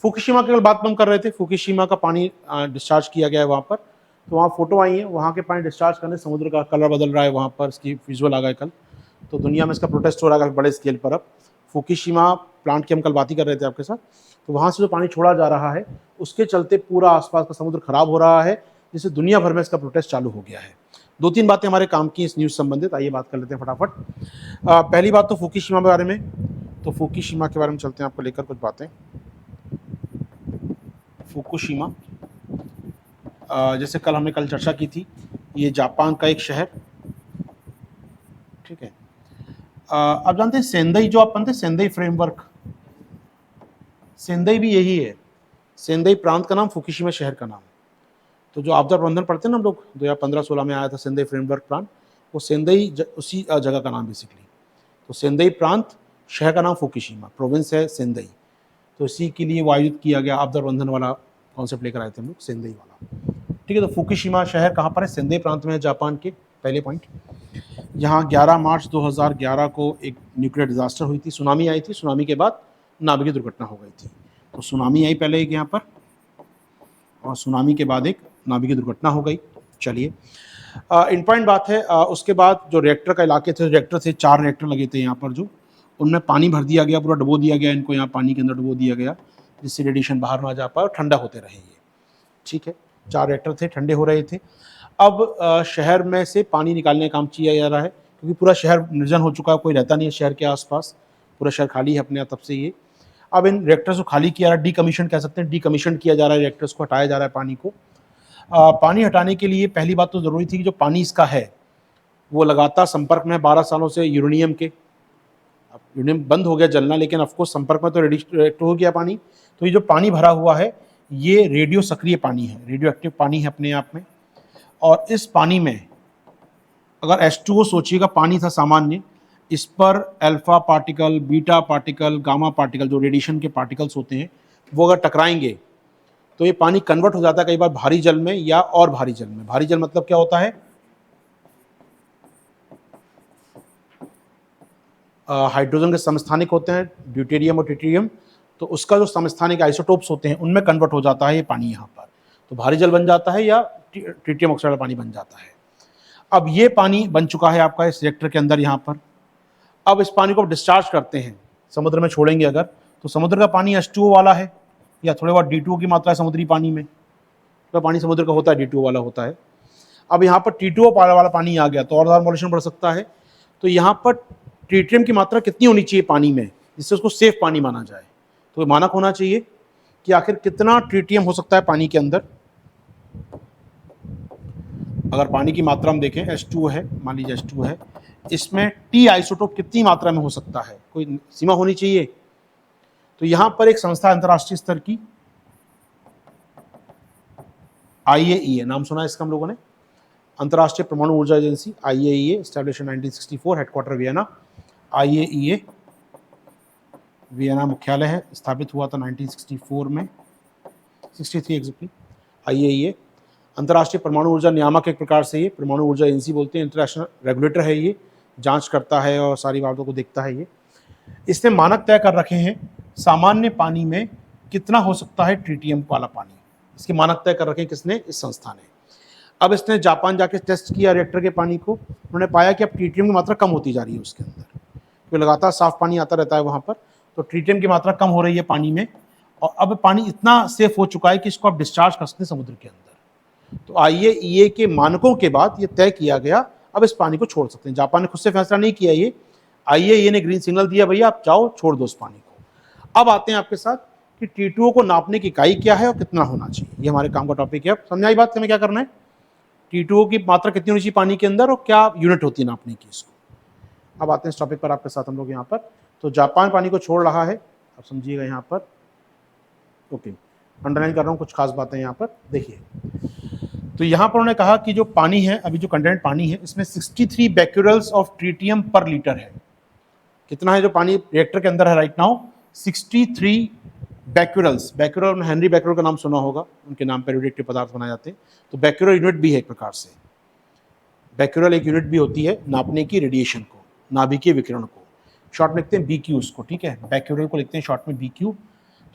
Fukushima की कल बात हम कर रहे थे, फुकुशिमा का पानी डिस्चार्ज किया गया है वहाँ पर, तो वहाँ फोटो आई है, वहाँ के पानी डिस्चार्ज करने समुद्र का कलर बदल रहा है वहाँ पर, इसकी विजुअल आ गए कल। तो दुनिया में इसका प्रोटेस्ट हो रहा है बड़े स्केल पर। अब फुकुशिमा प्लांट की हम कल बात ही कर रहे थे आपके साथ, तो वहाँ से जो पानी छोड़ा जा रहा है उसके चलते पूरा आसपास का समुद्र खराब हो रहा है, जिससे दुनिया भर में इसका प्रोटेस्ट चालू हो गया है। दो तीन बातें हमारे काम की इस न्यूज़ संबंधित, आइए बात कर लेते हैं फटाफट। पहली बात तो फुकुशिमा के बारे में, तो फुकुशिमा के बारे में चलते हैं आपको लेकर कुछ बातें। फुकुशिमा जैसे कल हमने चर्चा की थी, ये जापान का एक शहर, ठीक है। आप जानते हैं सेंदई जो आप जानते हैं सेंदई फ्रेमवर्क, सेंदई भी यही है, सेंदई प्रांत का नाम, फुकुशिमा शहर का नाम। तो जो आपदा प्रबंधन पढ़ते हैं ना हम लोग, 2015-16 में आया था सेंदई फ्रेमवर्क प्लान, वो सेंदई उसी जगह का नाम बेसिकली। तो सेंदई प्रांत, शहर का नाम फुकुशिमा, प्रोविंस है सेंदई, तो इसी के लिए वो आयोजित किया गया आपदा प्रबंधन वाला कॉन्सेप्ट लेकर आए थे हम लोग, सेंदई वाला, ठीक है। तो फुकुशिमा शहर कहाँ पर है? सेंदई प्रांत में है, जापान के, पहले पॉइंट। यहाँ 11 मार्च 2011 को एक न्यूक्लियर डिजास्टर हुई थी, सुनामी आई थी, सुनामी के बाद नाभिकीय दुर्घटना हो गई थी। तो सुनामी आई पहले एक यहाँ पर, और सुनामी के बाद एक नाभिकीय दुर्घटना हो गई। चलिए, इम्पॉर्टेंट बात है, उसके बाद जो रिएक्टर का इलाके थे, रिएक्टर थे, 4 रिएक्टर लगे थे यहाँ पर, जो उनमें पानी भर दिया गया, पूरा डुबो दिया गया इनको, यहाँ पानी के अंदर डुबो दिया गया, जिससे रेडिएशन बाहर ना जा पाए और ठंडा होते रहे ये, ठीक है। 4 रिएक्टर थे, ठंडे हो रहे थे। अब शहर में से पानी निकालने का काम किया जा रहा है, क्योंकि पूरा शहर निर्जन हो चुका है, कोई रहता नहीं है शहर के आसपास, पूरा शहर खाली है अपने आप तब से ये। अब इन रिएक्टर्स को खाली किया जा रहा है, डीकमीशन कह सकते हैं, डीकमीशन किया जा रहा है, रिएक्टर्स को हटाया जा रहा है पानी को। पानी हटाने के लिए पहली बात तो ज़रूरी थी कि जो पानी इसका है वो लगातार संपर्क में 12 सालों से यूरेनियम के, अब यूरेनियम बंद हो गया जलना, लेकिन ऑफकोर्स संपर्क में तो रेडिएट हो गया पानी। तो ये जो पानी भरा हुआ है ये रेडियो सक्रिय पानी है, रेडियो एक्टिव पानी है अपने आप में। और इस पानी में अगर H2O सोचिएगा पानी था सामान्य, इस पर alpha particle, beta particle, gamma particle, जो रेडिएशन के पार्टिकल्स होते हैं, वो अगर टकराएंगे तो ये पानी कन्वर्ट हो जाता है कई बार भारी जल में या और भारी जल में। भारी जल मतलब क्या होता है? हाइड्रोजन के समस्थानिक होते हैं, ड्यूटेरियम और ट्रिटियम, तो उसका जो समस्थानिक आइसोटोप्स होते हैं उनमें कन्वर्ट हो जाता है ये पानी यहाँ पर, तो भारी जल बन जाता है या ट्रिटियम ऑक्साइड वाला पानी बन जाता है। अब ये पानी बन चुका है आपका इस रिएक्टर के अंदर यहाँ पर। अब इस पानी को डिस्चार्ज करते हैं, समुद्र में छोड़ेंगे अगर, तो समुद्र का पानी H2O वाला है, या थोड़े बहुत D2O की मात्रा है समुद्री पानी में, तो पानी समुद्र का होता है D2O वाला होता है। अब यहाँ पर T2O वाला पानी आ गया तो और ज़्यादा मॉलिक्यूल बढ़ सकता है। तो यहाँ पर ट्रिटियम की मात्रा कितनी होनी चाहिए पानी में जिससे उसको सेफ पानी माना जाए? तो मानक होना चाहिए कि आखिर कितना ट्रिटियम हो सकता है पानी के अंदर। अगर पानी की मात्रा हम देखें, H2O है, मान लीजिए H2O है, इसमें T आइसोटोप कितनी मात्रा में हो सकता है, कोई सीमा होनी चाहिए। तो यहाँ पर एक संस्था अंतर्राष्ट्रीय स्तर की IAEA, नाम सुना है इसका हम लोगों ने, अंतर्राष्ट्रीय परमाणु ऊर्जा agency, IAEA, establish in 1964, headquarter Vienna. IAEA Vienna मुख्यालय है, स्थापित हुआ था 1964 में, 63 एग्जैक्टली। IAEA अंतर्राष्ट्रीय परमाणु ऊर्जा नियामक एक प्रकार से, ये परमाणु ऊर्जा एजेंसी बोलते हैं, इंटरनेशनल रेगुलेटर है, ये जांच करता है और सारी बातों को देखता है ये। इसने मानक तय कर रखे हैं सामान्य पानी में कितना हो सकता है ट्रिटियम वाला पानी, इसके मानक तय कर रखे हैं किसने? इस संस्था ने। अब इसने जापान जाके टेस्ट किया रिएक्टर के पानी को, उन्होंने पाया कि अब ट्रिटियम की मात्रा कम होती जा रही है उसके अंदर, क्योंकि लगातार साफ पानी आता रहता है वहाँ पर, तो ट्रिटियम की मात्रा कम हो रही है पानी में, और अब पानी इतना सेफ हो चुका है कि इसको आप डिस्चार्ज कर सकते हैं समुद्र के अंदर। तो IAEA के मानकों के बाद ये तय किया गया अब इस पानी को छोड़ सकते हैं। जापान ने खुद से फैसला नहीं किया, ये IAEA ने ग्रीन सिग्नल दिया, भैया आप जाओ छोड़ दो उस पानी को। अब आते हैं आपके साथ कि T2O को नापने की इकाई क्या है और कितना होना चाहिए, ये हमारे काम का टॉपिक है। अब समझाई बात कि हमें क्या करना है, T2O की मात्रा कितनी होनी चाहिए पानी के अंदर और क्या यूनिट होती है नापने की इसको। अब आते हैं इस टॉपिक पर आपके साथ हम लोग यहाँ पर। तो जापान पानी को छोड़ रहा है, अब समझिएगा यहाँ पर, ओके, अंडरलाइन कर रहा हूँ कुछ खास बातें यहाँ पर देखिए। तो यहाँ पर उन्होंने कहा कि जो पानी है, अभी जो कंटेंट पानी है, इसमें 63 बैक्यूरल्स ऑफ ट्रिटियम पर लीटर है। कितना है जो पानी रिएक्टर के अंदर है right now? 63 बैक्यूरल्स। Becquerel, Henry Becquerel का नाम सुना होगा, उनके नाम पर रेडियोएक्टिव पदार्थ बनाए जाते हैं। तो बैक्यूरल यूनिट भी है एक प्रकार से, बैक्यूरल एक यूनिट भी होती है नापने की रेडिएशन को, नाभिकीय विकिरण को, शॉर्ट में लिखते हैं BQ उसको, ठीक है, बैक्यूरल को लिखते हैं शॉर्ट में BQ।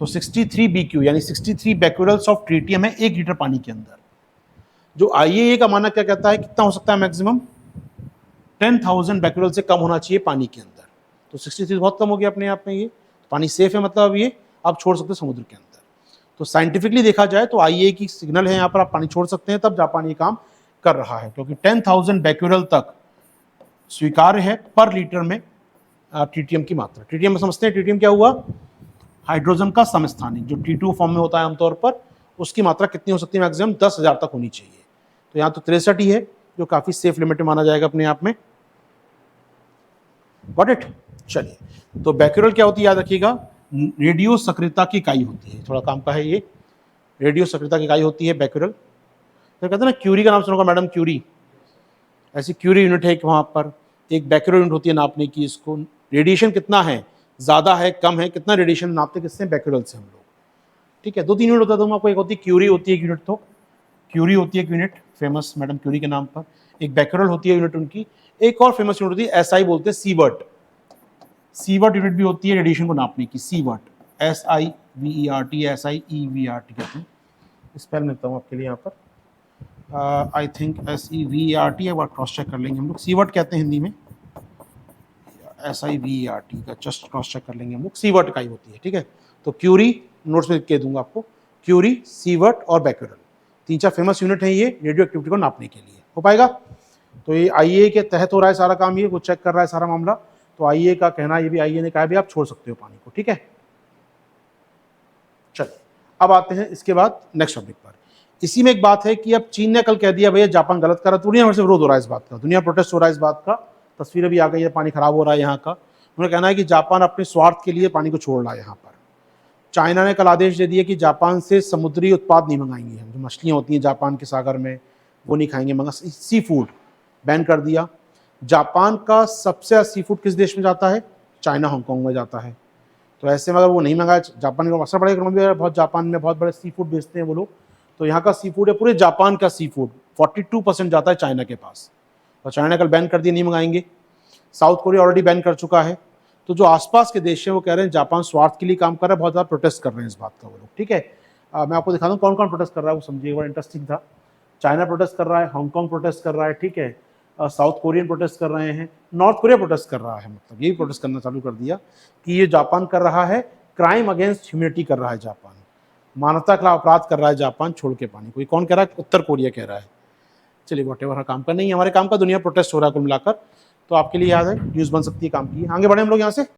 तो 63 BQ यानी 63 बैक्यूरल्स ऑफ ट्रीटियम है 1 लीटर पानी के अंदर। जो IAEA का मानक क्या कहता है, कितना हो सकता है मैक्सिमम, 10,000 बैक्यूरल से कम होना चाहिए पानी के अंदर। तो 63 बहुत कम हो गया अपने आप में, ये पानी सेफ है, मतलब अब ये आप छोड़ सकते हैं समुद्र के अंदर। तो साइंटिफिकली देखा जाए तो IAEA की सिग्नल है यहाँ पर, आप पानी छोड़ सकते हैं, तब जापान ये काम कर रहा है, क्योंकि 10,000 बैक्यूरल तक स्वीकार्य है पर लीटर में ट्रीटियम की मात्रा। ट्रीटियम समझते हैं, ट्रीटियम क्या हुआ, हाइड्रोजन का समस्थानिक, जो T2 फॉर्म में होता है आमतौर पर, उसकी मात्रा कितनी हो सकती है, मैक्सिमम 10,000 तक होनी चाहिए। तो यहाँ तो 63 ही है, जो काफी सेफ लिमिट में माना जाएगा अपने आप में। Got it. चलिए, तो बैक्यूरल क्या होती है याद रखिएगा, रेडियो सक्रियता की इकाई होती है, थोड़ा काम का है ये, रेडियो सक्रियता की इकाई होती है बैक्यूरल। तो कहते हैं ना, क्यूरी का नाम सुना होगा मैडम, क्यूरी, ऐसी क्यूरी यूनिट है, वहां पर एक बैक्यूरल यूनिट होती है नापने की, इसको रेडिएशन कितना है, ज्यादा है कम है, कितना रेडिएशन नापते किससे, बैक्यूरल से हम लोग। ठीक है, 2-3 यूनिट होता है, आपको एक होती है क्यूरी होती है एक यूनिट, तो क्यूरी होती है एक यूनिट फेमस मैडम क्यूरी के नाम पर, एक बैक्यूरल होती है यूनिट उनकी, एक और फेमस यूनिट होती है SI बोलते हैं, सीवर्ट। सीवर्ट यूनिट भी होती है रेडिएशन को नापने की, सीवर्ट, SIVERT, SIEVERT कहते हैं, स्पेल लिखता हूँ आपके लिए यहाँ पर, आई थिंक SEVERT, एक बार क्रॉस चेक कर लेंगे हम लोग, सीवर्ट कहते हैं हिंदी में, SIVERT का जस्ट क्रॉस चेक कर लेंगे हम लोग, सीवर्ट इकाई होती है। ठीक है, तो क्यूरी नोट्स में लिख के दूंगा आपको, क्यूरी, सीवर्ट और बैक्यूरल, 3-4 फेमस यूनिट है ये रेडियो एक्टिविटी को नापने के लिए। हो पाएगा? तो ये IAEA के तहत हो रहा है सारा काम, ये वो चेक कर रहा है सारा मामला। तो IAEA का कहना, ये भी IAEA ने कहा भी आप छोड़ सकते हो पानी को। ठीक है, चलिए अब आते हैं इसके बाद नेक्स्ट टॉपिक पर। इसी में एक बात है कि अब चीन ने कल कह दिया भैया जापान गलत कर रहा है, दुनिया भर से विरोध हो रहा है इस बात का, दुनिया प्रोटेस्ट हो रहा है इस बात का, तस्वीरें भी आ गई है, पानी खराब हो रहा है यहाँ का। उन्होंने कहना है कि जापान अपने स्वार्थ के लिए पानी को छोड़ रहा है यहाँ पर। चाइना ने कल आदेश दे दिया कि जापान से समुद्री उत्पाद नहीं मंगाएंगे हम, जो मछलियाँ होती हैं जापान के सागर में वो नहीं खाएंगे, मगर सी फूड बैन कर दिया। जापान का सबसे सी फूड किस देश में जाता है, चाइना, हांगकांग में जाता है। तो ऐसे में अगर वो नहीं मंगाया, जापान को असर पड़ेगा, बहुत जापान में बहुत बड़े सी फूड बेचते हैं वो लोग, तो यहाँ का सी फूड है, पूरे जापान का सी फूड 42% जाता है चाइना के पास, और चाइना कल बैन कर दिया, नहीं मंगाएंगे। साउथ कोरिया ऑलरेडी बैन कर चुका है। तो जो आसपास के देश हैं वो कह रहे हैं जापान स्वार्थ के लिए काम कर रहा है, बहुत ज़्यादा प्रोटेस्ट कर रहे हैं इस बात का वो लोग। ठीक है, मैं आपको दिखा दूँ कौन कौन प्रोटेस्ट कर रहा है, वो समझिए, बड़ा इंटरेस्टिंग था। चाइना प्रोटेस्ट कर रहा है, हांगकांग प्रोटेस्ट कर रहा है, ठीक है, साउथ कोरियन प्रोटेस्ट कर रहे हैं, नॉर्थ कोरिया प्रोटेस्ट कर रहा है, मतलब यही प्रोटेस्ट करना चालू कर दिया कि ये जापान कर रहा है, क्राइम अगेंस्ट ह्यूमैनिटी कर रहा है जापान, मानवता का अपराध कर रहा है जापान छोड़ के पानी को। कौन कह रहा है, उत्तर कोरिया कह रहा है। चलिए व्हाटएवर, काम का नहीं, हमारे काम का दुनिया प्रोटेस्ट हो रहा है कुल मिलाकर, तो आपके लिए याद है न्यूज़ बन सकती है काम की। आगे बढ़े हम लोग यहाँ से।